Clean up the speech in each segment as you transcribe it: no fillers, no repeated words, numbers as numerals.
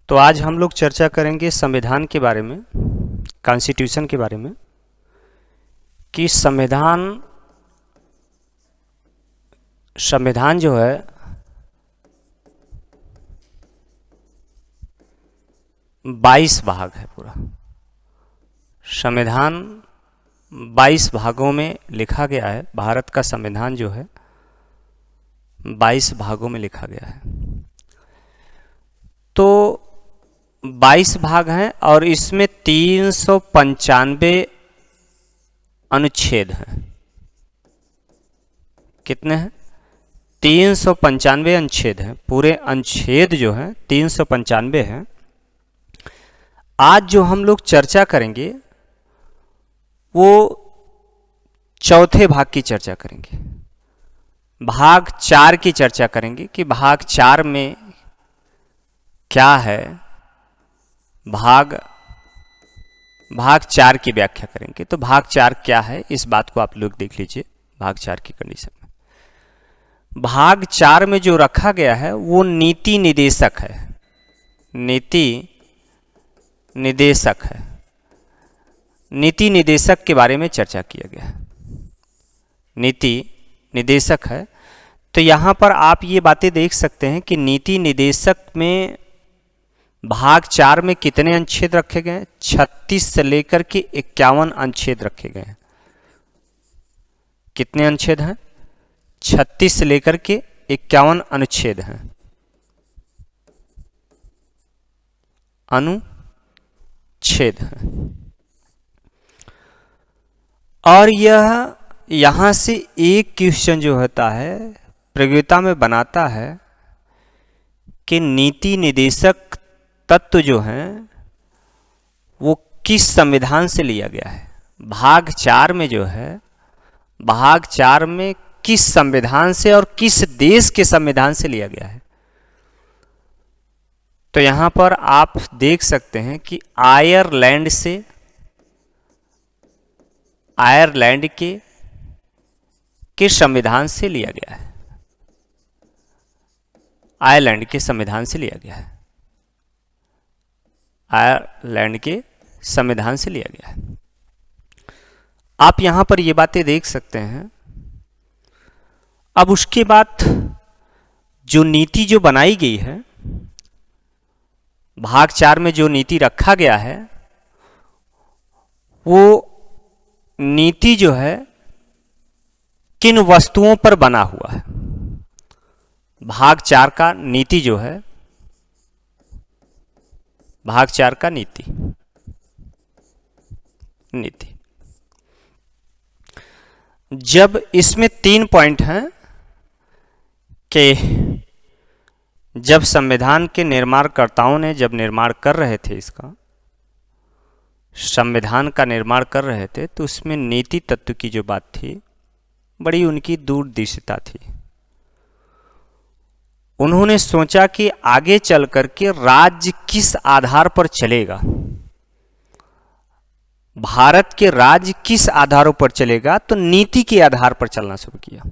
तो आज हम लोग चर्चा करेंगे संविधान के बारे में, कॉन्स्टिट्यूशन के बारे में, कि संविधान जो है बाईस भाग है। पूरा संविधान 22 भागों में लिखा गया है। भारत का संविधान जो है 22 भागों में लिखा गया है। तो 22 भाग हैं और इसमें 395 अनुच्छेद हैं। कितने हैं? 395 अनुच्छेद हैं। पूरे अनुच्छेद जो हैं 395 हैं। आज जो हम लोग चर्चा करेंगे वो चौथे भाग की चर्चा करेंगे। भाग 4 की चर्चा करेंगे कि भाग 4 में क्या है। भाग 4 की व्याख्या करेंगे। तो भाग 4 क्या है, इस बात को आप लोग देख लीजिए। भाग 4 की कंडीशन में भाग 4 में जो रखा गया है वो नीति निदेशक है। नीति निदेशक है। नीति निदेशक के बारे में चर्चा किया गया है। नीति निदेशक है। तो यहाँ पर आप ये बातें देख सकते हैं कि नीति निदेशक में भाग 4 में कितने अनुच्छेद रखे गए हैं? 36 से लेकर के 51 अनुच्छेद रखे गए हैं। कितने अनुच्छेद हैं? 36 से लेकर के 51 अनुच्छेद हैं। अनुच्छेद हैं। और यह यहां से एक क्वेश्चन जो होता है प्रतियोगिता में बनाता है कि नीति निदेशक तत्व जो हैं वो किस संविधान से लिया गया है। भाग 4 में जो है, भाग 4 में किस संविधान से और किस देश के संविधान से लिया गया है। तो यहां पर आप देख सकते हैं कि आयरलैंड के संविधान से लिया गया है। आयरलैंड के संविधान से लिया गया है। आयरलैंड के संविधान से लिया गया है। आप यहां पर ये बातें देख सकते हैं। अब उसके बाद जो नीति जो बनाई गई है, भाग 4 में जो नीति रखा गया है वो नीति जो है किन वस्तुओं पर बना हुआ है। भाग 4 का नीति जो है, भाग 4 का नीति जब इसमें 3 पॉइंट हैं कि जब संविधान के निर्माणकर्ताओं ने जब निर्माण कर रहे थे, इसका संविधान का निर्माण कर रहे थे, तो उसमें नीति तत्व की जो बात थी बड़ी उनकी दूरदर्शिता थी। उन्होंने सोचा कि आगे चल करके राज्य किस आधार पर चलेगा, भारत के राज्य किस आधारों पर चलेगा। तो नीति के आधार पर चलना शुरू किया।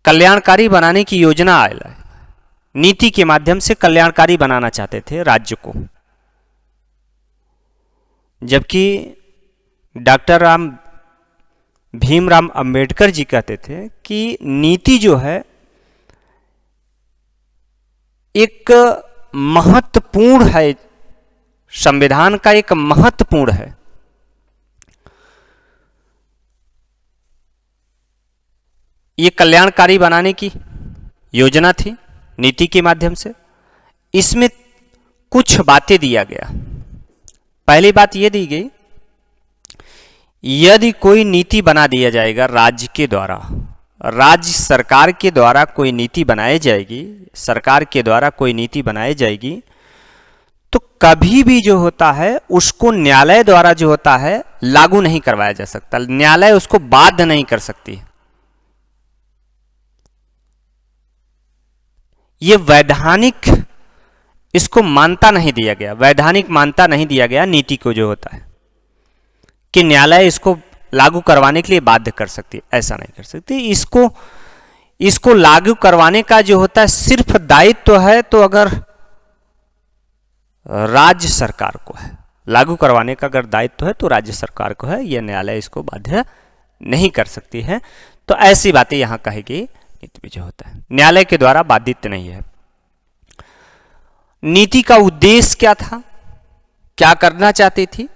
कल्याणकारी बनाने की योजना आया। नीति के माध्यम से कल्याणकारी बनाना चाहते थे राज्य को। जबकि डॉक्टर भीमराव अंबेडकर जी कहते थे कि नीति जो है एक महत्वपूर्ण है, संविधान का एक महत्वपूर्ण है। ये कल्याणकारी बनाने की योजना थी नीति के माध्यम से। इसमें कुछ बातें दिया गया। पहली बात यह दी गई, यदि कोई नीति बना दिया जाएगा राज्य के द्वारा, राज्य सरकार के द्वारा कोई नीति बनाई जाएगी, सरकार के द्वारा कोई नीति बनाई जाएगी, तो कभी भी जो होता है उसको न्यायालय द्वारा जो होता है लागू नहीं करवाया जा सकता। न्यायालय उसको बाध्य नहीं कर सकती। ये वैधानिक इसको मान्यता नहीं दिया गया, वैधानिक मान्यता नहीं दिया गया नीति को जो होता है कि न्यायालय इसको लागू करवाने के लिए बाध्य कर सकती है। ऐसा नहीं कर सकती। इसको लागू करवाने का जो होता है सिर्फ दायित्व है, तो अगर राज्य सरकार को है। लागू करवाने का अगर दायित्व है तो राज्य सरकार को है, यह न्यायालय इसको बाध्य नहीं कर सकती है। तो ऐसी बातें यहां कहेगी नीति में जो होता है, न्यायालय के द्वारा बाधित नहीं है। नीति का उद्देश्य क्या था, क्या करना चाहती थी?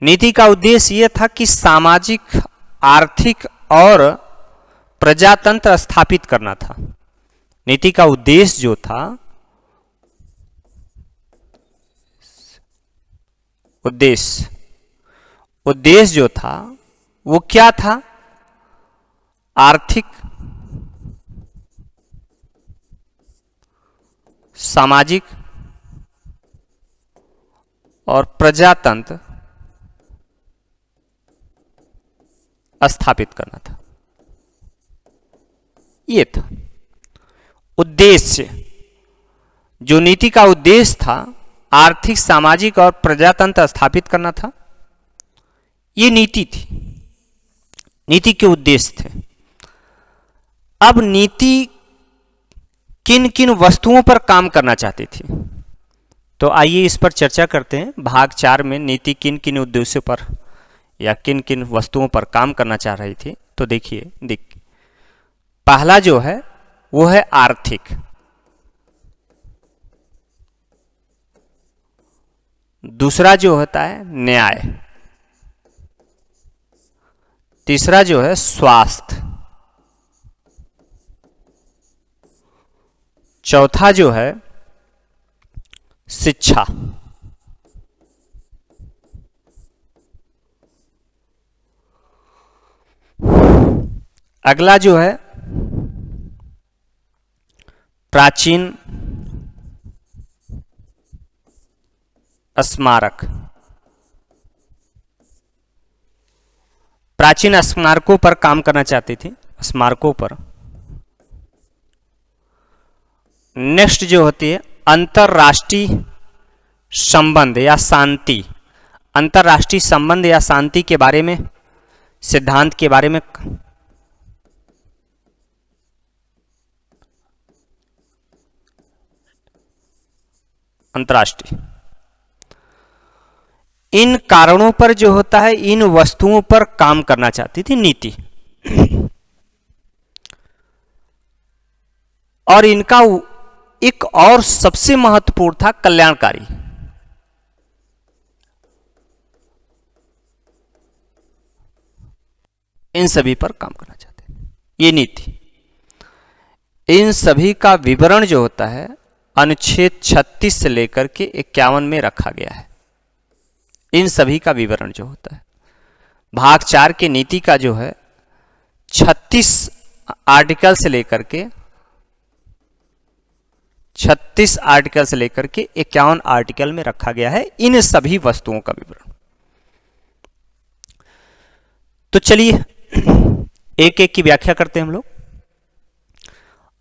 नीति का उद्देश्य यह था कि सामाजिक, आर्थिक और प्रजातंत्र स्थापित करना था। नीति का उद्देश्य जो था, उद्देश्य जो था वो क्या था? आर्थिक, सामाजिक और प्रजातंत्र स्थापित करना था। ये था उद्देश्य। जो नीति का उद्देश्य था, आर्थिक, सामाजिक और प्रजातंत्र स्थापित करना था, ये नीति थी, नीति के उद्देश्य थे। अब नीति किन किन वस्तुओं पर काम करना चाहती थी, तो आइए इस पर चर्चा करते हैं। भाग 4 में नीति किन किन उद्देश्यों पर या किन किन वस्तुओं पर काम करना चाह रही थी। तो देखिए, पहला जो है वो है आर्थिक, दूसरा जो होता है न्याय, तीसरा जो है स्वास्थ्य, चौथा जो है शिक्षा, अगला जो है प्राचीन स्मारक। प्राचीन स्मारकों पर काम करना चाहती थी, स्मारकों पर। नेक्स्ट जो होती है अंतरराष्ट्रीय संबंध या शांति। अंतरराष्ट्रीय संबंध या शांति के बारे में, सिद्धांत के बारे में अंतरराष्ट्रीय, इन कारणों पर जो होता है, इन वस्तुओं पर काम करना चाहती थी नीति। और इनका एक और सबसे महत्वपूर्ण था कल्याणकारी। इन सभी पर काम करना चाहते हैं ये नीति। इन सभी का विवरण जो होता है अनुच्छेद 36 से लेकर के 51 में रखा गया है। इन सभी का विवरण जो होता है भाग 4 के नीति का जो है 36 आर्टिकल से लेकर के 51 आर्टिकल में रखा गया है इन सभी वस्तुओं का विवरण। तो चलिए एक एक की व्याख्या करते हैं हम लोग।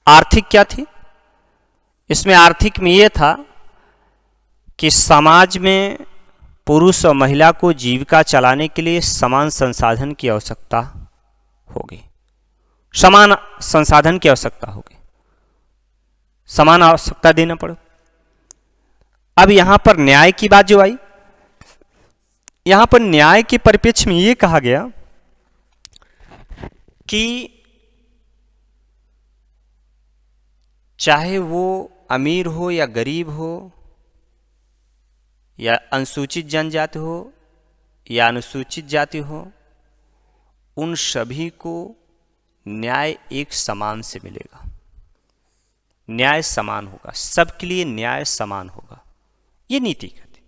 आर्थिक क्या थी? इसमें आर्थिक में यह था कि समाज में पुरुष और महिला को जीविका चलाने के लिए समान संसाधन की आवश्यकता होगी, समान संसाधन की आवश्यकता होगी, समान आवश्यकता देना पड़े। अब यहां पर न्याय की बात जो आई, यहां पर न्याय के परिप्रेक्ष्य में यह कहा गया कि चाहे वो अमीर हो या गरीब हो, या अनुसूचित जनजाति हो या अनुसूचित जाति हो, उन सभी को न्याय एक समान से मिलेगा। न्याय समान होगा, सबके लिए न्याय समान होगा, ये नीति कहती,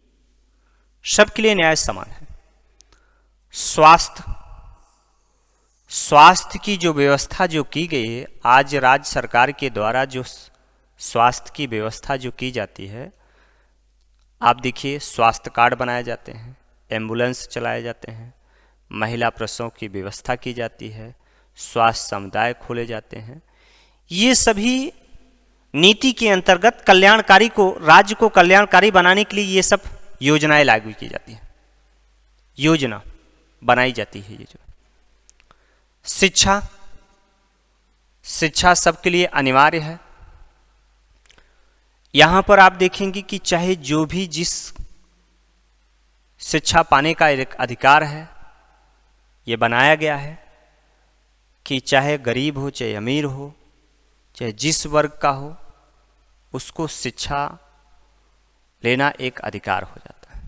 सबके लिए न्याय समान है। स्वास्थ्य की जो व्यवस्था जो की गई है, आज राज्य सरकार के द्वारा जो स्वास्थ्य की व्यवस्था जो की जाती है, आप देखिए स्वास्थ्य कार्ड बनाए जाते हैं, एम्बुलेंस चलाए जाते हैं, महिला प्रसव की व्यवस्था की जाती है, स्वास्थ्य समुदाय खोले जाते हैं। ये सभी नीति के अंतर्गत कल्याणकारी को, राज्य को कल्याणकारी बनाने के लिए ये सब योजनाएं लागू की जाती हैं, योजना बनाई जाती है। ये जो शिक्षा सबके लिए अनिवार्य है। यहां पर आप देखेंगे कि चाहे जो भी जिस शिक्षा पाने का एक अधिकार है, ये बनाया गया है कि चाहे गरीब हो चाहे अमीर हो, चाहे जिस वर्ग का हो, उसको शिक्षा लेना एक अधिकार हो जाता है।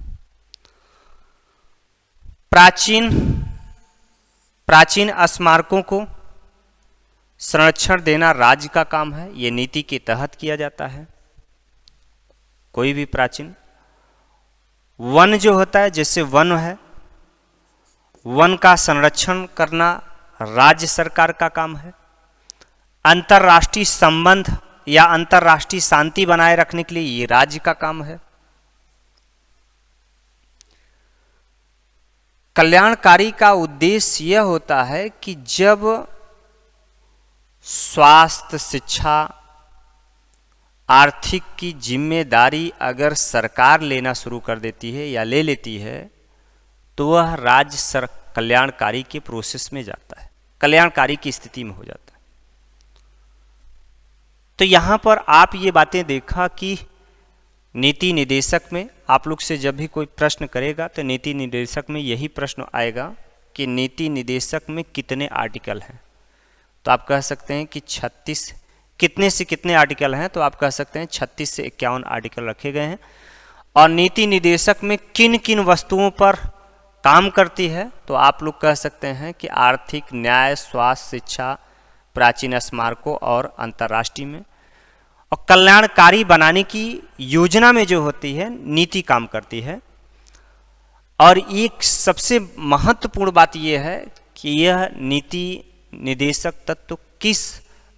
प्राचीन स्मारकों को संरक्षण देना राज्य का काम है, ये नीति के तहत किया जाता है। कोई भी प्राचीन वन जो होता है, जैसे वन है, वन का संरक्षण करना राज्य सरकार का काम है। अंतर्राष्ट्रीय संबंध या अंतर्राष्ट्रीय शांति बनाए रखने के लिए ये राज्य का काम है। कल्याणकारी का उद्देश्य यह होता है कि जब स्वास्थ्य, शिक्षा, आर्थिक की जिम्मेदारी अगर सरकार लेना शुरू कर देती है या ले लेती है, तो वह राज्य कल्याणकारी के प्रोसेस में जाता है, कल्याणकारी की स्थिति में हो जाता है। तो यहां पर आप ये बातें देखा कि नीति निदेशक में आप लोग से जब भी कोई प्रश्न करेगा तो नीति निदेशक में यही प्रश्न आएगा कि नीति निदेशक में कितने आर्टिकल हैं। तो आप कह सकते हैं कि 36, कितने से कितने आर्टिकल हैं, तो आप कह सकते हैं 36 से 51 आर्टिकल रखे गए हैं। और नीति निदेशक में किन किन वस्तुओं पर काम करती है, तो आप लोग कह सकते हैं कि आर्थिक, न्याय, स्वास्थ्य, शिक्षा, प्राचीन स्मारकों और अंतर्राष्ट्रीय में। और कल्याणकारी बनाने की योजना में जो होती है, नीति काम करती है। और एक सबसे महत्वपूर्ण बात यह है कि यह नीति निदेशक तत्व किस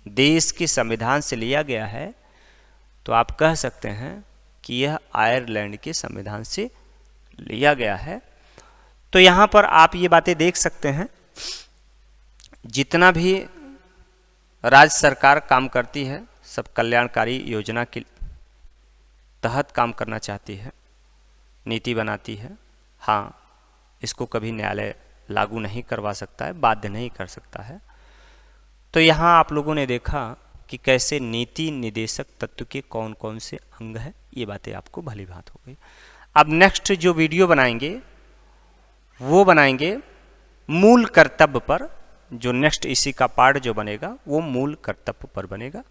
देश के संविधान से लिया गया है, तो आप कह सकते हैं कि यह आयरलैंड के संविधान से लिया गया है। तो यहाँ पर आप ये बातें देख सकते हैं, जितना भी राज्य सरकार काम करती है सब कल्याणकारी योजना के तहत काम करना चाहती है, नीति बनाती है। हाँ, इसको कभी न्यायालय लागू नहीं करवा सकता है, बाध्य नहीं कर सकता है। तो यहाँ आप लोगों ने देखा कि कैसे नीति निदेशक तत्व के कौन कौन से अंग हैं, ये बातें आपको भली भांति हो गई। अब नेक्स्ट जो वीडियो बनाएंगे वो बनाएंगे मूल कर्तव्य पर। जो नेक्स्ट इसी का पार्ट जो बनेगा वो मूल कर्तव्य पर बनेगा।